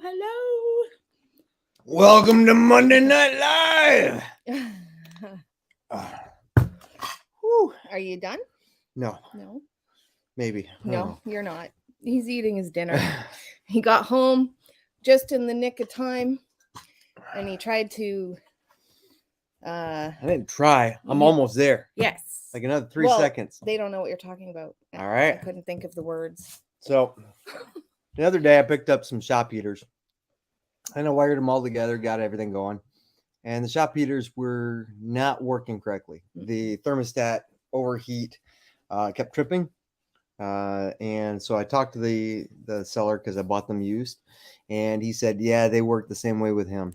hello. Welcome to Monday Night Live. Whew. Are you done? No, No. maybe. I don't No, know. you're not. He's eating his dinner. He got home just in the nick of time and he tried to I didn't try. I'm You- almost there. yes. Like another 3 Well, seconds. They don't know what you're talking about. All right. I couldn't think of the words. So the other day I picked up some shop heaters and I wired them all together, got everything going. And the shop heaters were not working correctly. The thermostat overheat kept tripping. And so I talked to the seller because I bought them used. And he said, yeah, they work the same way with him.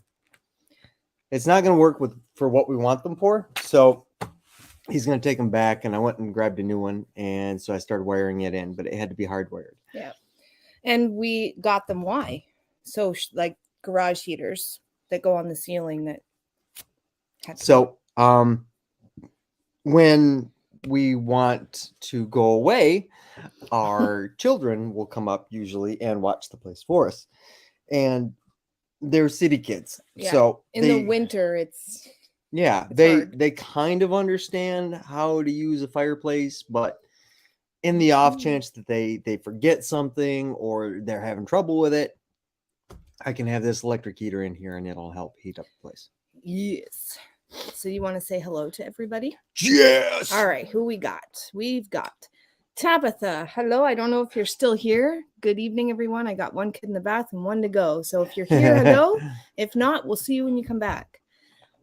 It's not going to work for what we want them for. So he's going to take them back. And I went and grabbed a new one. And so I started wiring it in, but it had to be hardwired. Yeah. And we got them why? So like garage heaters that go on the ceiling that So when we want to go away, our children will come up usually and watch the place for us. And they're city kids. Yeah. So in the winter it's hard. they kind of understand how to use a fireplace, but in the off chance that they forget something or they're having trouble with it, I can have this electric heater in here and it'll help heat up the place. Yes. So you want to say hello to everybody? Yes. All right, who we got? We've got Tabitha. Hello. I don't know if you're still here. Good evening, everyone. I got one kid in the bath and one to go. So if you're here, hello. If not, we'll see you when you come back.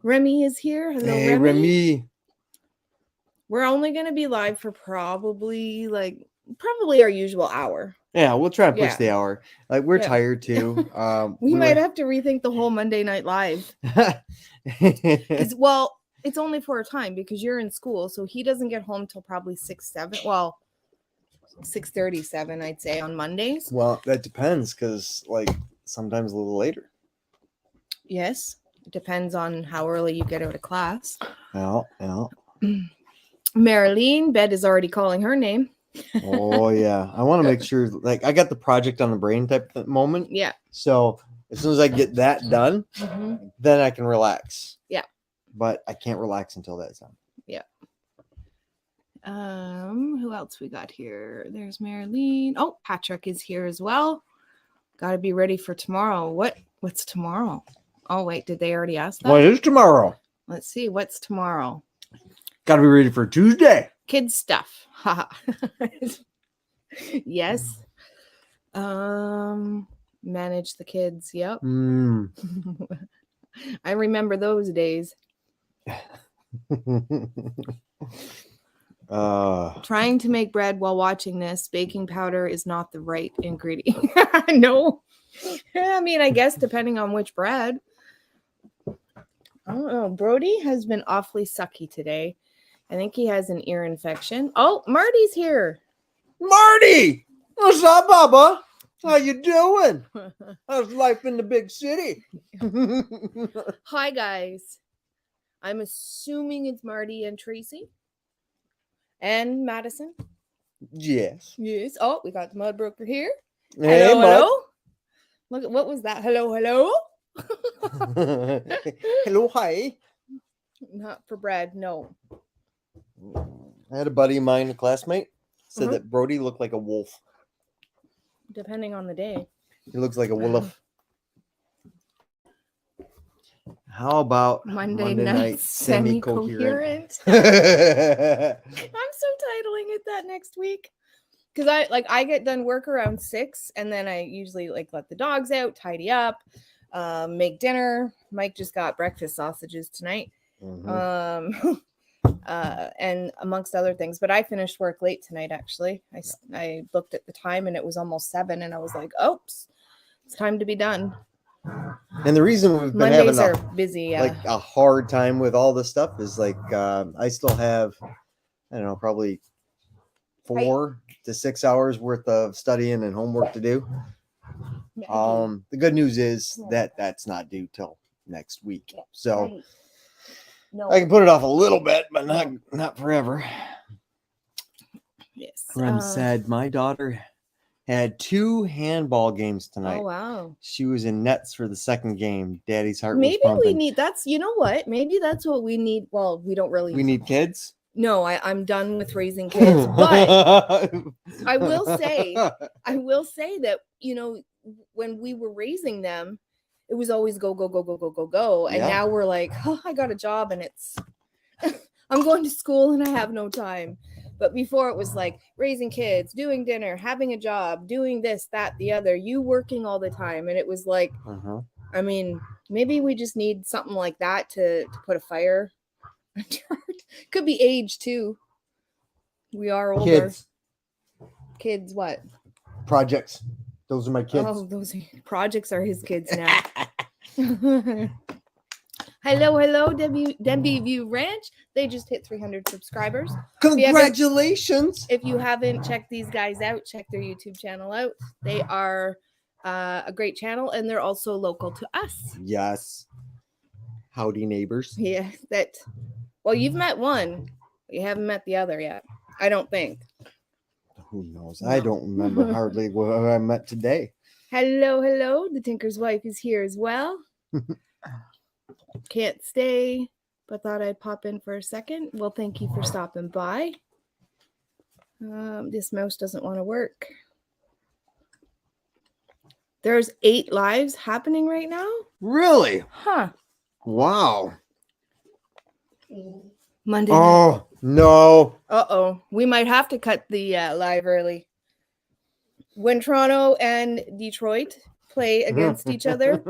Remy is here. Hello, Hey, Remy. We're only going to be live for probably our usual hour. Yeah, we'll try and push Yeah. the hour. Like we're Yeah. tired too. We might have to rethink the whole Monday Night Live. Well, it's only for a time because you're in school, so he doesn't get home till probably 6:30, 6:37, I'd say, on Mondays. Well, that depends because like sometimes a little later. Yes, it depends on how early you get out of class. Yeah. Marilyn, Bed is already calling her name. Oh yeah, I want to make sure. Like I got the project on the brain type of moment. Yeah. So as soon as I get that done, then I can relax. Yeah. But I can't relax until that's done. Yeah. Who else we got here? There's Marilyn. Oh, Patrick is here as well. Got to be ready for tomorrow. What's tomorrow? Oh wait, did they already ask that? What is tomorrow? Let's see. What's tomorrow? Got to be ready for Tuesday. Kids stuff. Yes. Manage the kids. Yep. I remember those days. Trying to make bread while watching this. Baking powder is not the right ingredient. No. I mean, I guess depending on which bread. I don't know. Brody has been awfully sucky today. I think he has an ear infection. Oh, Marty's here. Marty! What's up, Bubba? How you doing? How's life in the big city? Hi, guys. I'm assuming it's Marty and Tracy. And Madison. Yes. Yes. Oh, we got the Mud Broker here. Hey, hello, Mud. hello. Look at what was that? Hello, hello. Hello, hi. Not for bread, no. I had a buddy of mine, a classmate, said that Brody looked like a wolf. Depending on the day. He looks like a wolf. How about Monday night semi-coherent? I'm so titling it that next week. Because I get done work around 6 and then I usually let the dogs out, tidy up, make dinner. Mike just got breakfast sausages tonight. And amongst other things, but I finished work late tonight. Actually, I looked at the time and it was almost 7 and I was like, oops, it's time to be done. And the reason we've been Mondays having are busy, a hard time with all this stuff is I still have, I don't know, probably 4 to 6 hours worth of studying and homework to do. The good news is that that's not due till next week, so no. I can put it off a little bit, but not forever. Yes. Rem said, my daughter Had 2 handball games tonight. Oh wow. She was in nets for the second game. Daddy's heart was Maybe we pumping. need that's you know what? Maybe that's what we need. Well, we don't really We need kids. No, I'm done with raising kids. But I will say that, when we were raising them, it was always go, go, go, go, go, go, go. And Yeah. now we're like, oh, I got a job and it's I'm going to school and I have no time. But before it was like raising kids, doing dinner, having a job, doing this, that, the other, you working all the time. And it was like, I mean, maybe we just need something like that to put a fire. Could be age too. We are older. Kids what? Projects. Those are my kids. Oh, those projects are his kids now. Hello, Debbie View Ranch. They just hit 300 subscribers. Congratulations. If you haven't checked these guys out, check their YouTube channel out. They are a great channel and they're also local to us. Yes. Howdy, neighbors. Yeah, well, you've met one. You haven't met the other yet. I don't think. Who knows? No. I don't remember hardly what I met today. Hello. The Tinker's wife is here as well. Can't stay, but thought I'd pop in for a second. Well, thank you for stopping by. This mouse doesn't want to work. There's 8 lives happening right now. Really? Huh. Wow. Monday. Oh, no. Uh-oh. We might have to cut the live early. When Toronto and Detroit play against each other.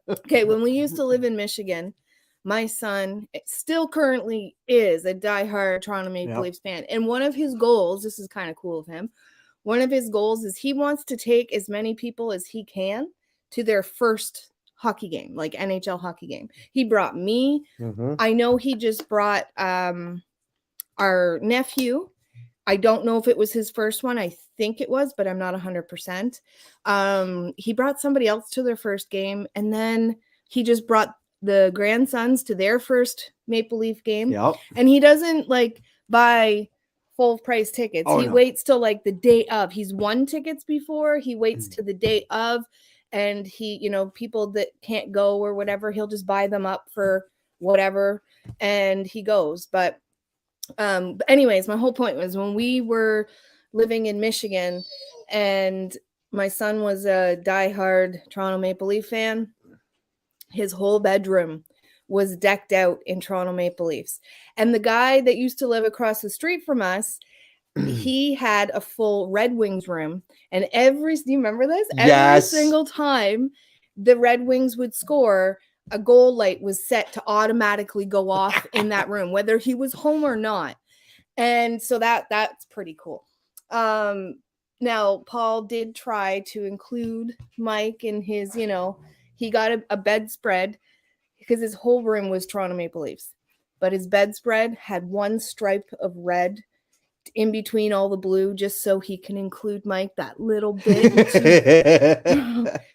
Okay, when we used to live in Michigan, my son still currently is a diehard Toronto Maple Leafs fan. And one of his goals, this is kind of cool of him, one of his goals is he wants to take as many people as he can to their first hockey game, like NHL hockey game. He brought me. I know he just brought our nephew. I don't know if it was his first one. I think it was, but I'm not 100%. He brought somebody else to their first game, and then he just brought the grandsons to their first Maple Leaf game. Yep. And he doesn't like buy full price tickets. He waits till like the day of. He's won tickets before. He waits to the day of. And he, people that can't go or whatever, he'll just buy them up for whatever and he goes. But anyways, my whole point was when we were living in Michigan and my son was a diehard Toronto Maple Leaf fan, his whole bedroom was decked out in Toronto Maple Leafs. And the guy that used to live across the street from us, he had a full Red Wings room, and do you remember this? Yes. Every single time the Red Wings would score, a goal light was set to automatically go off in that room, whether he was home or not. And so that's pretty cool. Now Paul did try to include Mike in his, he got a bedspread because his whole room was Toronto Maple Leafs, but his bedspread had one stripe of red in between all the blue just so he can include Mike that little bit.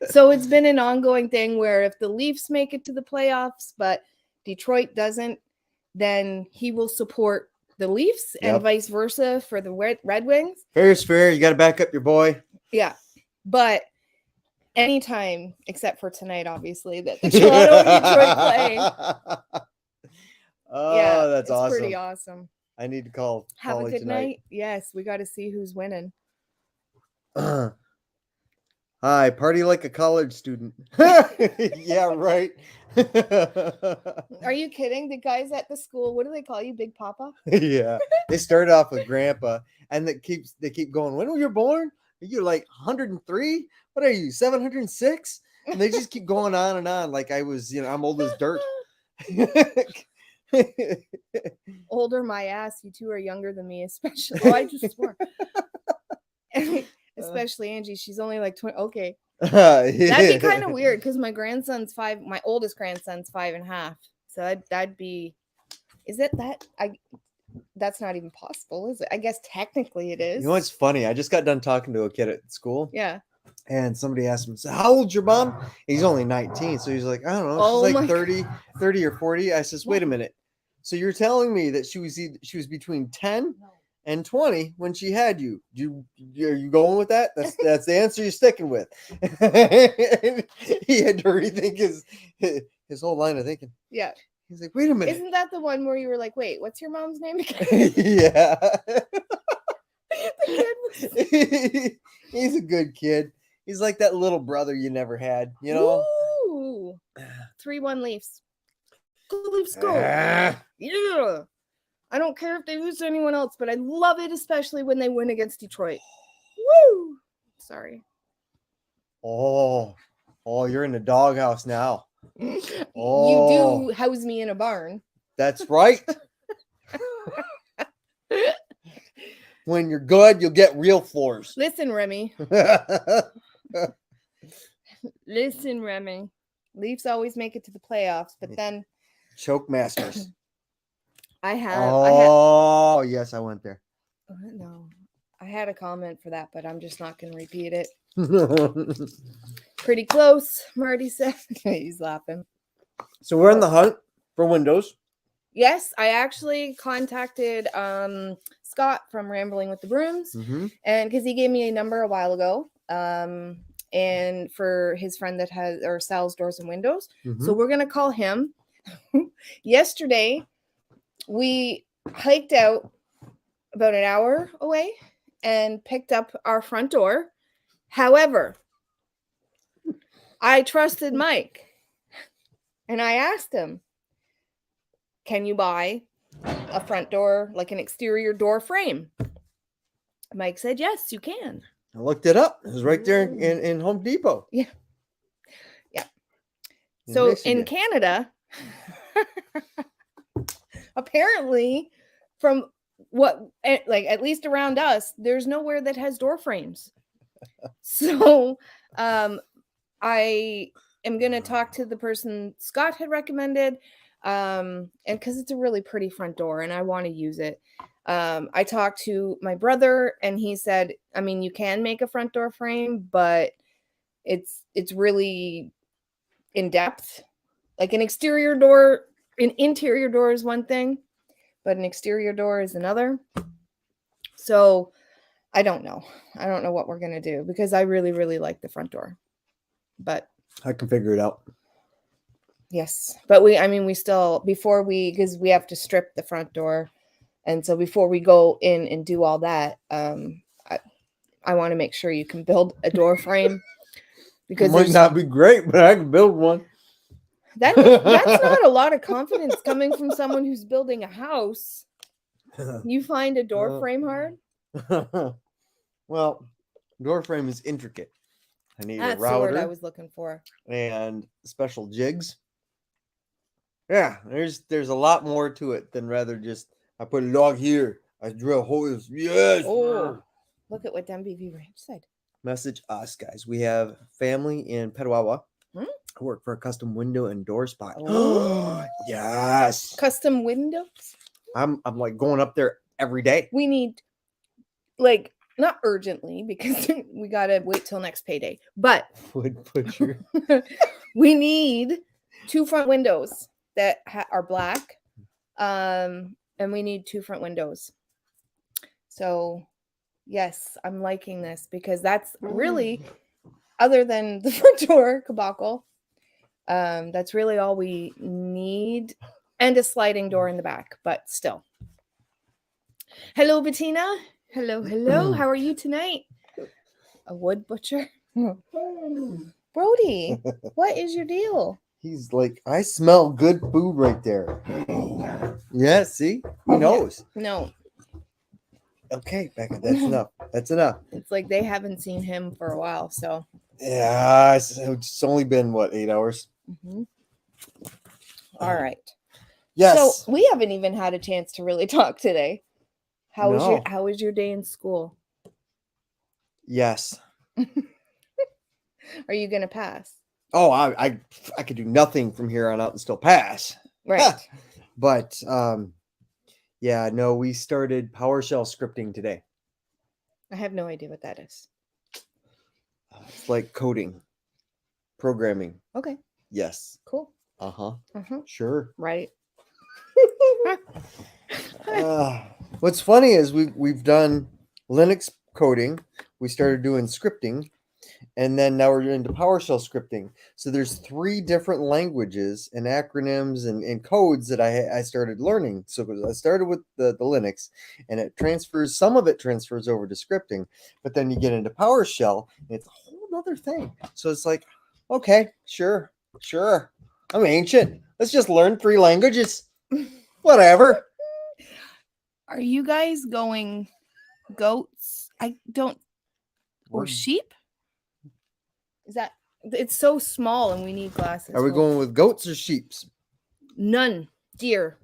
So it's been an ongoing thing where if the Leafs make it to the playoffs but Detroit doesn't, then he will support the Leafs and vice versa for the Red Wings. Fair is fair. You got to back up your boy. Yeah. But anytime except for tonight, obviously, that the Toronto and Detroit play. Oh, that's awesome. Pretty awesome. I need to call. Have a good night. Yes, we got to see who's winning. Hi, party like a college student. Yeah, right. Are you kidding? The guys at the school, what do they call you, Big Papa? Yeah, they started off with Grandpa, and they keep going. When were you born? You're like 103. What are you, 706? And they just keep going on and on, like I was, I'm old as dirt. Older my ass. You two are younger than me, especially. Oh, I just swore. Especially Angie. She's only like 20. Okay. That'd be kind of weird because my grandson's 5. My oldest grandson's 5.5. So that'd be. Is it that? That's not even possible, is it? I guess technically it is. You know what's funny? I just got done talking to a kid at school. Yeah. And somebody asked him, so how old's your mom? He's only 19. So he's like, I don't know. She's like 30 or 40. I says, wait a minute. So you're telling me that she was between 10 and 20 when she had you. Are you going with that? That's the answer you're sticking with. He had to rethink his whole line of thinking. Yeah. He's like, wait a minute. Isn't that the one where you were like, wait, what's your mom's name again? Yeah. The kid was- He's a good kid. He's like that little brother you never had, you know? Ooh. 3-1 Leafs. Go Leafs, go. Ah. Yeah. I don't care if they lose to anyone else, but I love it, especially when they win against Detroit. Woo! Sorry. Oh, you're in the doghouse now. You Oh. do house me in a barn. That's right. When you're good, you'll get real floors. Listen, Remy. Listen, Remy. Leafs always make it to the playoffs, but then Choke masters. I had Oh, yes, I went there. no. I had a comment for that, but I'm just not going to repeat it. Pretty close, Marty said. He's laughing. So we're in the hunt for windows. Yes, I actually contacted Scott from Rambling with the Brooms, and because he gave me a number a while ago, and for his friend that has or sells doors and windows. So we're gonna call him. Yesterday, we hiked out about an hour away and picked up our front door. However, I trusted Mike, and I asked him, can you buy a front door, like an exterior door frame? Mike said, yes, you can. I looked it up. It was right there in Home Depot. Yeah. In So Michigan. in Canada, apparently, from what, like at least around us, there's nowhere that has door frames. So I am going to talk to the person Scott had recommended, and because it's a really pretty front door and I want to use it. I talked to my brother and he said, I mean, you can make a front door frame, but it's really in depth. Like an interior door is one thing, but an exterior door is another. So I don't know what we're going to do because I really, really like the front door, but I can figure it out. yes, but we still, because we have to strip the front door. And so before we go in and do all that, I want to make sure you can build a door frame because It might not be great, but I can build one. that's not a lot of confidence coming from someone who's building a house. You find a door frame hard? Well, door frame is intricate. I need That's a router the word I was looking for. and special jigs. Yeah, there's a lot more to it than rather just I put a log here, I drill holes. Yes. Oh, look at what MBV Ranch said. Message us, guys. We have family in Petawawa. I work for a custom window and door spot. Oh. Yes. Custom windows? I'm like going up there every day. We need, like, not urgently because we got to wait till next payday, but Wood butcher. we need 2 front windows that are black. And we need 2 front windows. So, yes, I'm liking this because that's really, other than the front door kabakle, that's really all we need. And a sliding door in the back, but still. Hello, Bettina. Hello. How are you tonight? A wood butcher? Brody, what is your deal? He's like, I smell good food right there. Yeah, see? He knows. No, Okay, Becca, that's enough. That's enough. it's like they haven't seen him for a while, so. Yeah, it's only been, 8 hours? Mhm. All right. Yes. So we haven't even had a chance to really talk today. How No. was your day in school? Yes. Are you gonna pass? Oh, I could do nothing from here on out and still pass. Right. But yeah, no, we started PowerShell scripting today. I have no idea what that is. It's like coding, programming. Okay, Yes. cool. Uh-huh. Uh-huh. Sure. Right. What's funny is we've done Linux coding. We started doing scripting, and then now we're into PowerShell scripting. So there's 3 different languages and acronyms and codes that I started learning. So I started with the Linux, and some of it transfers over to scripting, but then you get into PowerShell, and it's a whole other thing. So it's like, okay, sure. I'm ancient. Let's just learn 3 languages. Whatever. Are you guys going goats? I don't. Or sheep? Is that? It's so small, and we need glasses. Are we going with goats or sheeps? None. Deer,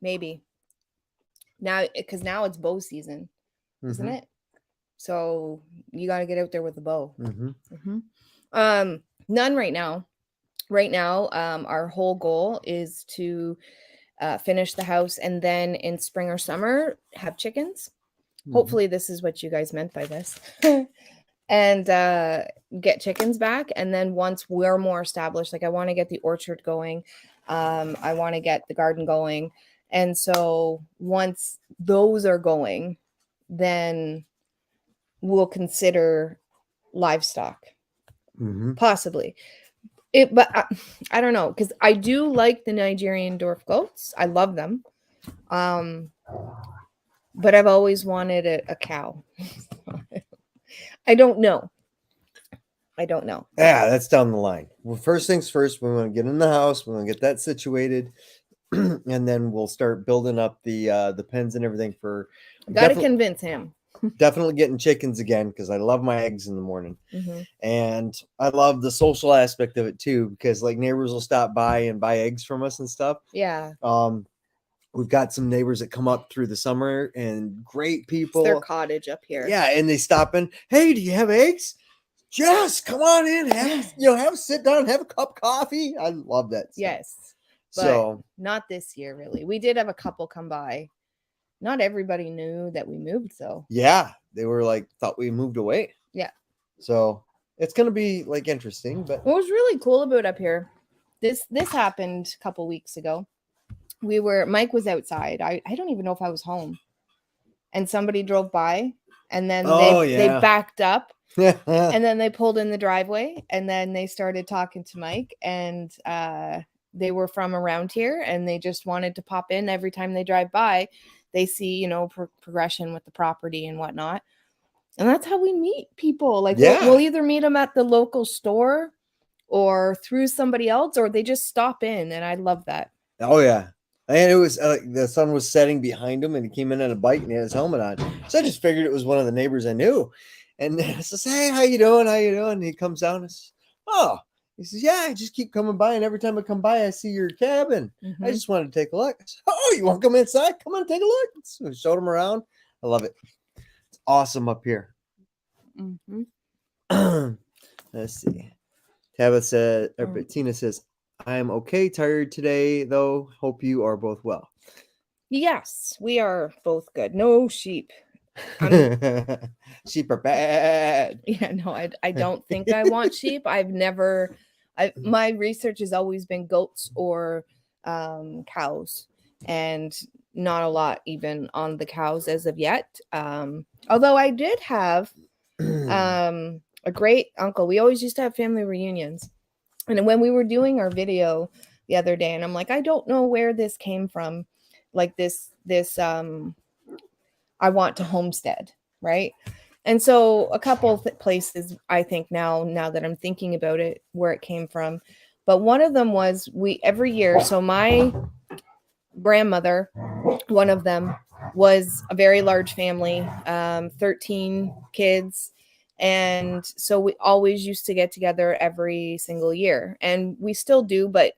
maybe. Now, because now it's bow season, isn't it? So you got to get out there with the bow. None right now. Right now, our whole goal is to finish the house, and then in spring or summer have chickens. Hopefully this is what you guys meant by this. And get chickens back. And then once we're more established, like I want to get the orchard going, I want to get the garden going. And so once those are going, then we'll consider livestock, possibly. But I don't know, because I do like the Nigerian dwarf goats. I love them. But I've always wanted a cow. I don't know. Yeah, that's down the line. Well, first things first, we want to get in the house. We want to get that situated, and then we'll start building up the pens and everything for. Got to convince him. Definitely getting chickens again, because I love my eggs in the morning, and I love the social aspect of it too, because like neighbors will stop by and buy eggs from us and stuff. Yeah. We've got some neighbors that come up through the summer, and great people. It's their cottage up here. Yeah, and they stop in. Hey, do you have eggs? Yes, come on in. Have a sit down, have a cup of coffee. I love that stuff. Yes. But So not this year, really. We did have a couple come by. Not everybody knew that we moved, though. Yeah, they were like, thought we moved away. Yeah. So it's gonna be like interesting. But what was really cool about up here, this happened a couple weeks ago. Mike was outside. I don't even know if I was home. And somebody drove by, and then they backed up, and then they pulled in the driveway, and then they started talking to Mike, and they were from around here, and they just wanted to pop in every time they drive by. They see, progression with the property and whatnot. And that's how we meet people. Like we'll either meet them at the local store or through somebody else, or they just stop in. And I love that. Oh yeah. And it was the sun was setting behind him, and he came in on a bike and he had his helmet on. So I just figured it was one of the neighbors I knew. And I says, "Hey, how you doing? And he comes down and says, "Oh," he says, "Yeah, I just keep coming by, and every time I come by, I see your cabin. I just wanted to take a look." I said, "Oh, you want to come inside? Come on, take a look." So I showed him around. I love it. It's awesome up here. Let's see. Tina says, "I am okay, tired today, though. Hope you are both well." Yes, we are both good. No sheep. Sheep are bad. Yeah, no, I don't think I want sheep. My research has always been goats or cows, and not a lot even on the cows as of yet. Although I did have a great uncle. We always used to have family reunions. And when we were doing our video the other day, and I'm like, I don't know where this came from. Like this I want to homestead, right? And so a couple places, I think now that I'm thinking about it, where it came from. But one of them was every year. So my grandmother, one of them, was a very large family, 13 kids. And so we always used to get together every single year, and we still do, but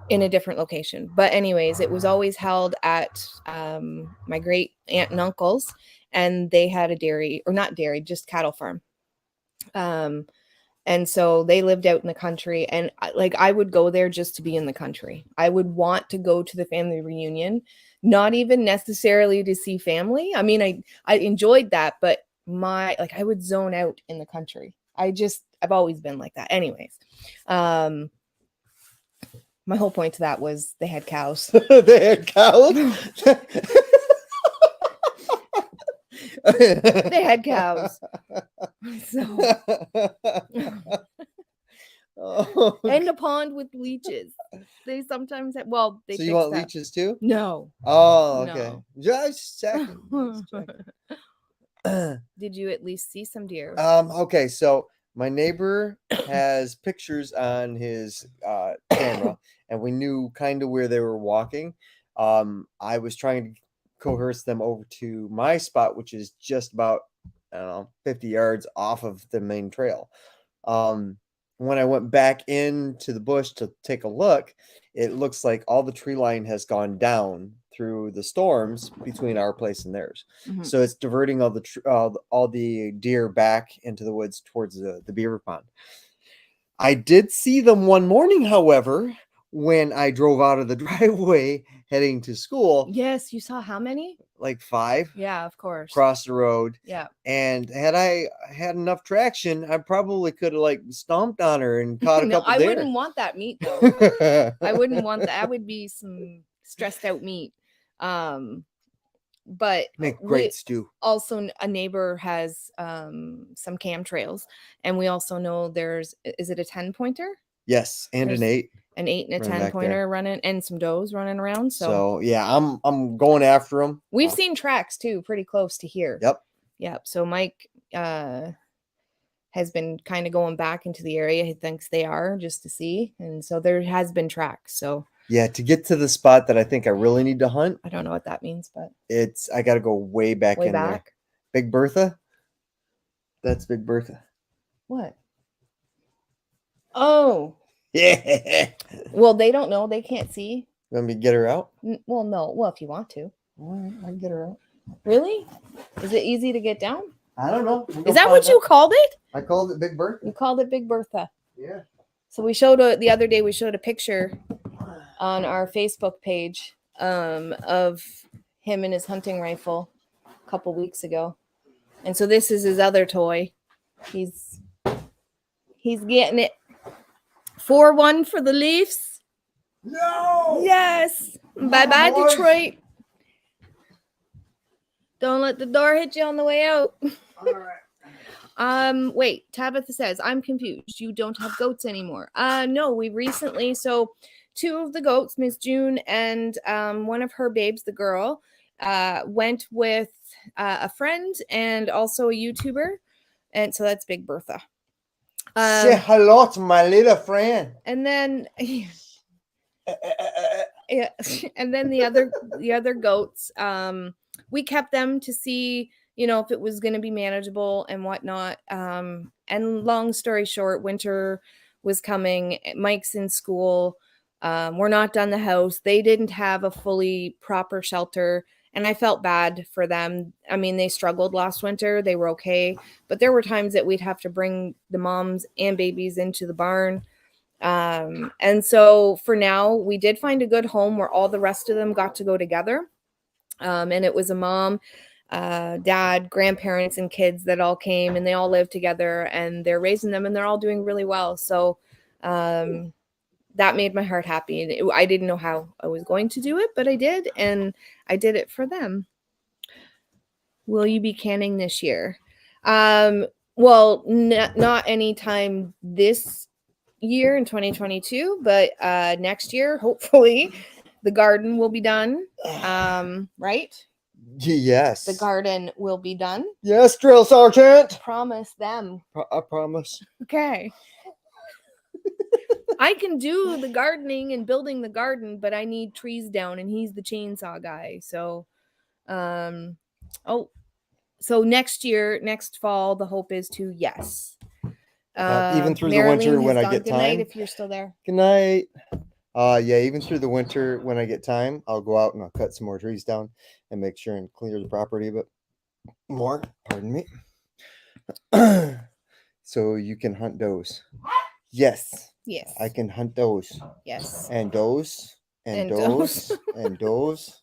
in a different location. But anyways, it was always held at my great aunt and uncle's, and they had a dairy, or not dairy, just cattle farm. And so they lived out in the country, and I would go there just to be in the country. I would want to go to the family reunion, not even necessarily to see family. I mean, I enjoyed that, but I would zone out in the country. I've always been like that. Anyways, my whole point to that was they had cows. They had cows. They had cows. So, Oh, and a pond with leeches. They sometimes have, well, they so you fix want that. leeches too? No. Oh, okay. No. Just checking. Just checking. Did you at least see some deer? Okay, so my neighbor has pictures on his camera, and we knew kind of where they were walking. I was trying to coerce them over to my spot, which is just about, I don't know, 50 yards off of the main trail. When I went back into the bush to take a look, it looks like all the tree line has gone down through the storms between our place and theirs. Mhm. So it's diverting all the deer back into the woods towards the beaver pond. I did see them one morning, however, when I drove out of the driveway heading to school, Yes, you saw how many? like 5 Yeah, of course. across the road. Yeah. And had I had enough traction, I probably could have like stomped on her and caught a No, couple I deer. wouldn't want that meat though. I wouldn't want that. That would be some stressed out meat. But Make great stew. also a neighbor has some cam trails, and we also know there's, is it a 10 pointer? Yes, and There's an 8. An 8 and a Running 10 back there. pointer running, and some does running around. So yeah, I'm going after them. We've seen tracks too, pretty close to here. Yep. Yep. So Mike has been kind of going back into the area he thinks they are, just to see. And so there has been tracks. So Yeah, to get to the spot that I think I really need to hunt, I don't know what that means, but I got to go way back way in there. back. Big Bertha. That's Big Bertha. What? Oh, Yeah. well, they don't know. They can't see. Let me get her out. Well, no. Well, if you want to. All right, I can get her out. Really? Is it easy to get down? I don't know. Is that what you called it? I called it Big Bertha. You called it Big Bertha. Yeah. So we showed the other day, we showed a picture on our Facebook page of him and his hunting rifle a couple weeks ago. And so this is his other toy. He's getting it. 4-1 for the Leafs. No. Yes. Bye-bye, boys. Detroit. Don't let the door hit you on the way out. All right. Wait, Tabitha says, I'm confused. You don't have goats anymore. No, we recently, so 2 of the goats, Miss June and one of her babes, the girl, went with a friend and also a YouTuber. And so that's Big Bertha. Say hello to my little friend. And then yeah, and then the other goats, we kept them to see, you know, if it was going to be manageable and whatnot. And long story short, winter was coming. Mike's in school. We're not done the house. They didn't have a fully proper shelter, and I felt bad for them. I mean, they struggled last winter. They were okay, but there were times that we'd have to bring the moms and babies into the barn. And so for now, we did find a good home where all the rest of them got to go together. And it was a mom, dad, grandparents, and kids that all came, and they all live together, and they're raising them, and they're all doing really well. So that made my heart happy. And I didn't know how I was going to do it, but I did, and I did it for them. Will you be canning this year? Well, not anytime this year in 2022, but next year, hopefully, the garden will be done. Right? Yes. The garden will be done. Yes, drill sergeant. Promise them. I promise. Okay. I can do the gardening and building the garden, but I need trees down, and he's the chainsaw guy. So, so next fall, the hope is to, yes. Even through the Marilyn winter when has I gone. get Good night, time. if you're still there. Good night. Yeah, even through the winter when I get time, I'll go out and I'll cut some more trees down and make sure and clear the property a bit more. Pardon me. So you can hunt does. Yes, Yes. I can hunt those. Yes. And those. And And those. those. And those.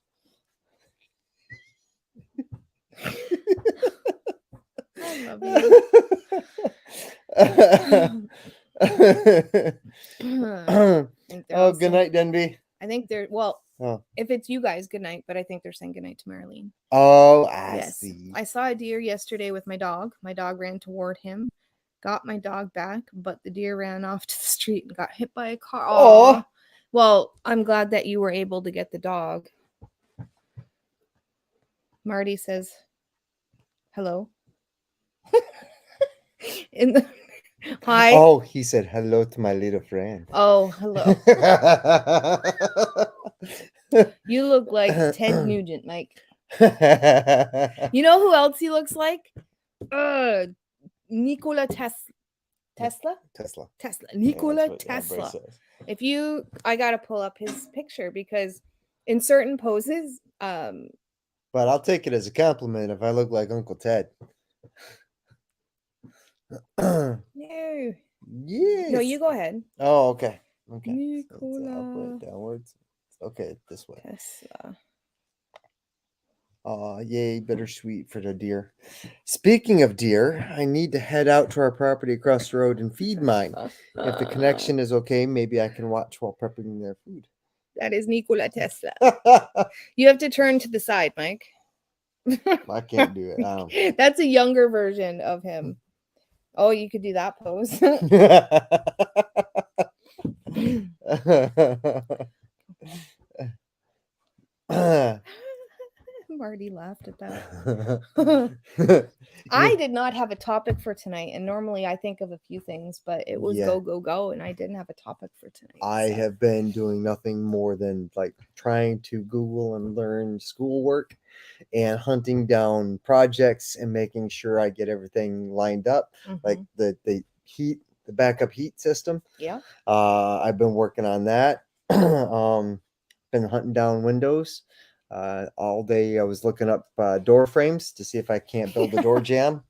I love you. I think they're Oh, also- good night, Denby. I think they're, well, Oh. If it's you guys, good night. But I think they're saying good night to Marlene. Oh, I Yes. see. I saw a deer yesterday with my dog. My dog ran toward him, got my dog back, but the deer ran off to the street and got hit by a car. Aw. Aw. Well, I'm glad that you were able to get the dog. Marty says, hello. In the hi. Oh, he said hello to my little friend. Oh, hello. You look like Ted Nugent, Mike. You know who else he looks like? Nikola Tesla. Tesla. Tesla. Yeah, Nikola that's what everybody Tesla. says. If you, I gotta pull up his picture because in certain poses, But I'll take it as a compliment if I look like Uncle Ted. no, Yes. no, you go ahead. Oh, okay. Okay. So I'll put Nikola it downwards. Okay, this way. Tesla. Oh, yay, bittersweet for the deer. Speaking of deer, I need to head out to our property across the road and feed mine. If the connection is okay, maybe I can watch while prepping their food. That is Nikola Tesla. You have to turn to the side, Mike. I can't do it. That's a younger version of him. Oh, you could do that pose. Marty laughed at that. I did not have a topic for tonight, and normally I think of a few things, but it was Yeah. go, go, go, and I didn't have a topic for tonight. I so. have been doing nothing more than like trying to Google and learn schoolwork and hunting down projects and making sure I get everything lined up, like the heat, the backup heat system. Yeah. I've been working on that. Been hunting down windows all day. I was looking up door frames to see if I can't build a door jamb.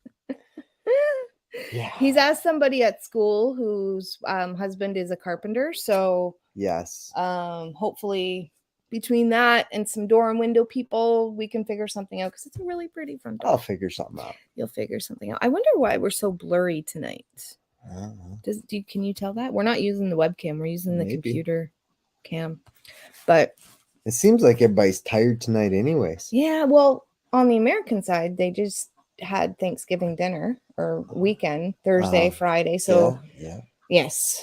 Yeah. He's asked somebody at school whose husband is a carpenter, so Yes. hopefully between that and some door and window people, we can figure something out because it's a really pretty front door. I'll figure something out. You'll figure something out. I wonder why we're so blurry tonight. Can you tell that? We're not using the webcam, we're using the Maybe. computer cam. But it seems like everybody's tired tonight anyways. Yeah, well, on the American side, they just had Thanksgiving dinner or weekend, Thursday, Friday. So yeah. Yes.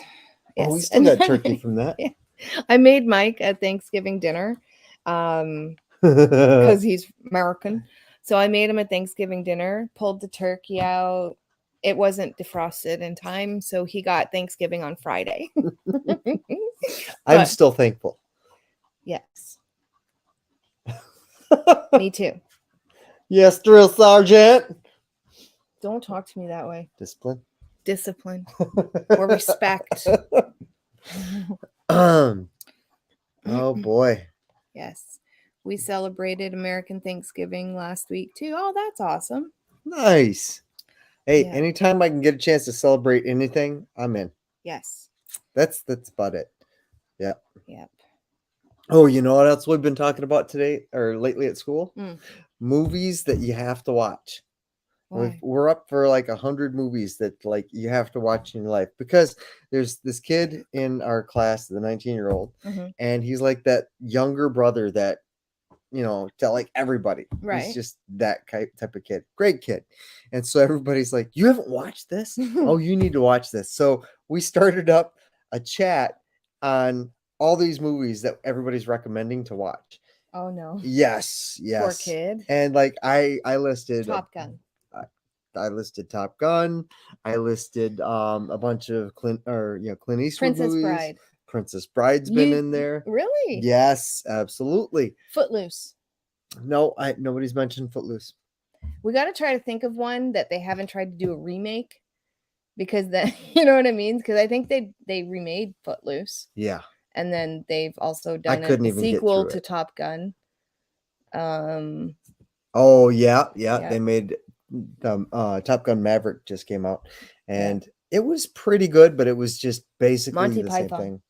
Oh, we still got turkey from that. Yeah. I made Mike a Thanksgiving dinner because he's American. So I made him a Thanksgiving dinner, pulled the turkey out. It wasn't defrosted in time, so he got Thanksgiving on Friday. I'm still thankful. Yes. Me too. Yes, drill sergeant. Don't talk to me that way. Discipline or respect. Oh boy. Yes. We celebrated American Thanksgiving last week too. Oh, that's awesome. Nice. Hey, Yeah. anytime I can get a chance to celebrate anything, I'm in. Yes. That's about it. Yeah. Yep. Oh, you know what else we've been talking about today or lately at school? Mm. Movies that you have to watch. Why? We're up for like 100 movies that like you have to watch in your life because there's this kid in our class, the 19-year-old, and he's like that younger brother that, you know, to like everybody. Right. He's just that type of kid. Great kid. And so everybody's like, you haven't watched this? Oh, you need to watch this. So we started up a chat on all these movies that everybody's recommending to watch. Oh no. Yes. Poor kid. And like I listed Top Gun. I listed Top Gun. I listed a bunch of Clint Eastwood Princess movies. Bride. Princess Bride's been in there. Really? Yes, absolutely. Footloose. No, nobody's mentioned Footloose. We got to try to think of one that they haven't tried to do a remake, because then you know what I mean. Because I think they remade Footloose. Yeah. And then they've also done a sequel to Top Gun. Oh yeah. They made Top Gun Maverick just came out, and it was pretty good, but it was just basically Monty the Python. same thing.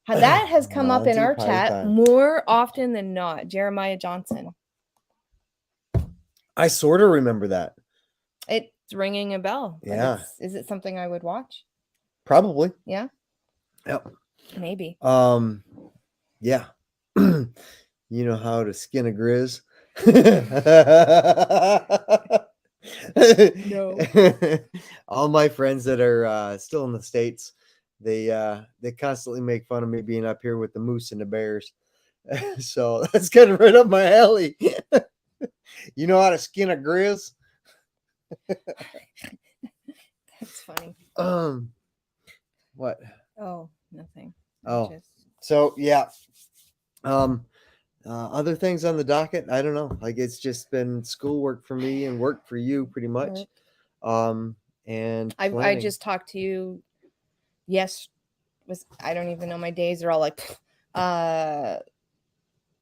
That has come up in Monty our Python. chat more often than not. Jeremiah Johnson. I sort of remember that. It's ringing a bell. Yeah. Is it something I would watch? Probably. Yeah. Yep. Maybe. Yeah. You know how to skin a grizz? No. All my friends that are still in the States, they constantly make fun of me being up here with the moose and the bears. So that's kind of right up my alley. You know how to skin a grizz? That's funny. What? Oh, nothing. I Oh. just- So yeah. Other things on the docket, I don't know. Like it's just been schoolwork for me and work for you pretty much. And I planning. just talked to you. Yes, I don't even know, my days are all like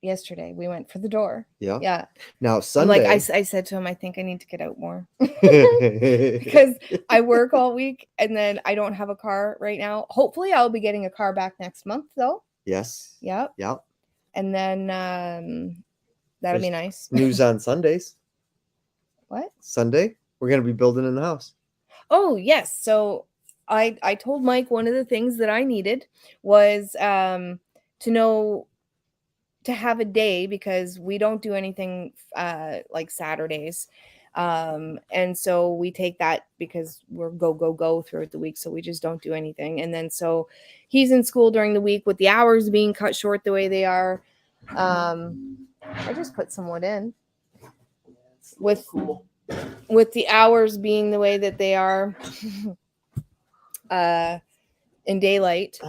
yesterday we went for the door. Yeah. Yeah. Now I'm Sunday. like I said to him, I think I need to get out more because I work all week and then I don't have a car right now. Hopefully I'll be getting a car back next month though. Yes. Yep. Yep. And then that'll be There's nice. News on Sundays. What? Sunday, we're gonna be building in the house. Oh, yes. So I told Mike one of the things that I needed was to know to have a day because we don't do anything like Saturdays. And so we take that because we're go throughout the week. So we just don't do anything. And then so he's in school during the week with the hours being cut short the way they are. I just put some wood in with the hours being the way that they are in daylight.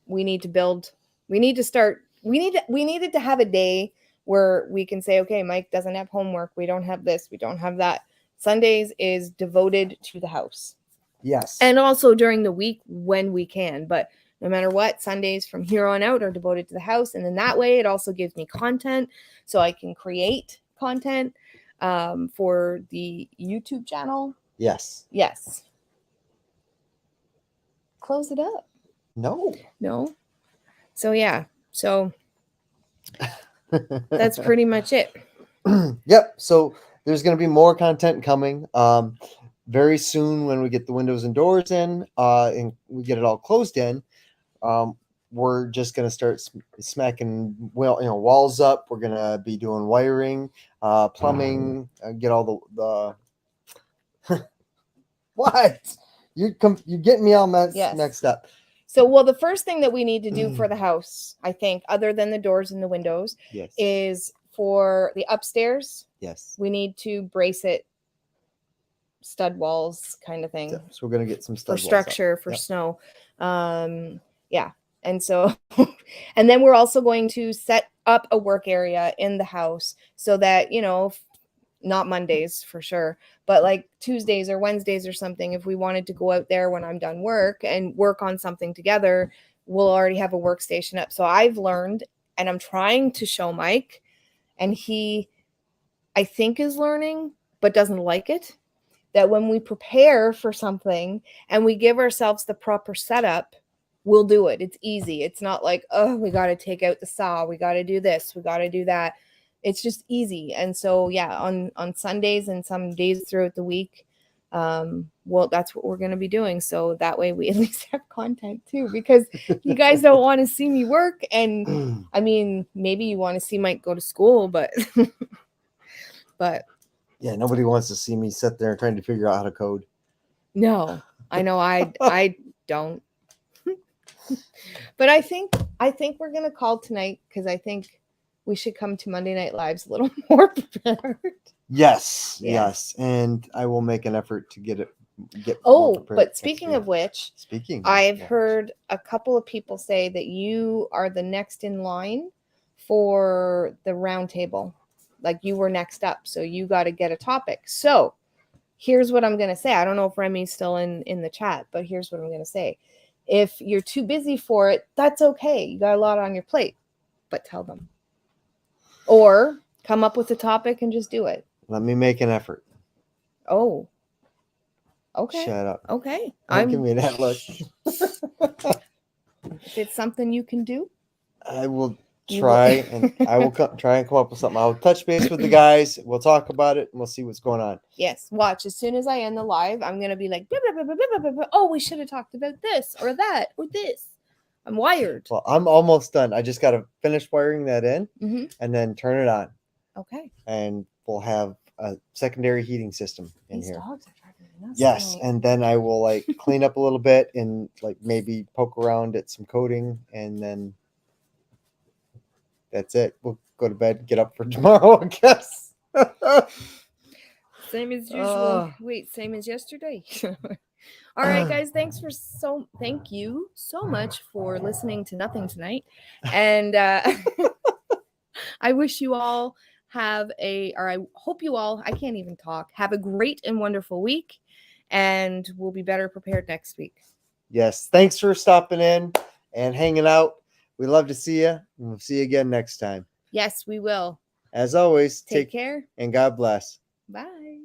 We need to build, we needed to have a day where we can say, okay, Mike doesn't have homework, we don't have this, we don't have that. Sundays is devoted to the house. Yes. And also during the week when we can, but no matter what, Sundays from here on out are devoted to the house. And then that way it also gives me content so I can create content for the YouTube channel. Yes. Yes. Close it up. No. So yeah. So that's pretty much it. Yep. So there's going to be more content coming very soon when we get the windows and doors in and we get it all closed in. We're just going to start smacking walls up. We're going to be doing wiring, plumbing, get all the what? You're getting me all mixed up. So, well, the first thing that we need to do for the house, I think, other than the doors and the windows, yes, is for the upstairs. Yes. We need to brace it, stud walls kind of thing. So we're going to get some stud for structure, walls for snow. Yeah. And so, and then we're also going to set up a work area in the house so that, not Mondays for sure, but like Tuesdays or Wednesdays or something, if we wanted to go out there when I'm done work and work on something together, we'll already have a workstation up. So I've learned, and I'm trying to show Mike, and he, I think, is learning, but doesn't like it, that when we prepare for something and we give ourselves the proper setup, we'll do it. It's easy. It's not like, oh, we got to take out the saw. We got to do this. We got to do that. It's just easy. And so, yeah, on Sundays and some days throughout the week, well, that's what we're going to be doing. So that way we at least have content too, because you guys don't want to see me work. And I mean, maybe you want to see Mike go to school, but, yeah, nobody wants to see me sit there trying to figure out how to code. No, I know I don't. But I think we're gonna call tonight because I think we should come to Monday Night Lives a little more prepared. Yes, and I will make an effort to get. Oh, but speaking of which, I've which, heard a couple of people say that you are the next in line for the round table. Like you were next up, so you got to get a topic. So here's what I'm gonna say. I don't know if Remy's still in the chat, but here's what I'm gonna say. If you're too busy for it, that's okay. You got a lot on your plate, but tell them. Or come up with a topic and just do it. Let me make an effort. Oh. Okay. Shut up. Okay. Don't give me that look. If it's something you can do, I will try and I will try and come up with something. I'll touch base with the guys. We'll talk about it and we'll see what's going on. Yes. Watch. As soon as I end the live, I'm going to be like, blah, blah, blah, blah, blah, blah, blah. Oh, we should have talked about this or that or this. I'm wired. Well, I'm almost done. I just got to finish wiring that in Hmm. and then turn it on, Okay. and we'll have a secondary heating system in These here. dogs are driving me nuts. Yes, tonight. and then I will like clean up a little bit and like maybe poke around at some coating, and then that's it. We'll go to bed, get up for tomorrow, I guess. Same as usual. Ah. Wait, same as yesterday. All right, guys. Thank you so much for listening to Nothing Tonight, and I wish you all I hope you all. I can't even talk. Have a great and wonderful week, and we'll be better prepared next week. Yes, thanks for stopping in and hanging out. We love to see you, and we'll see you again next time. Yes, we will. As always, Take care. and God bless. Bye.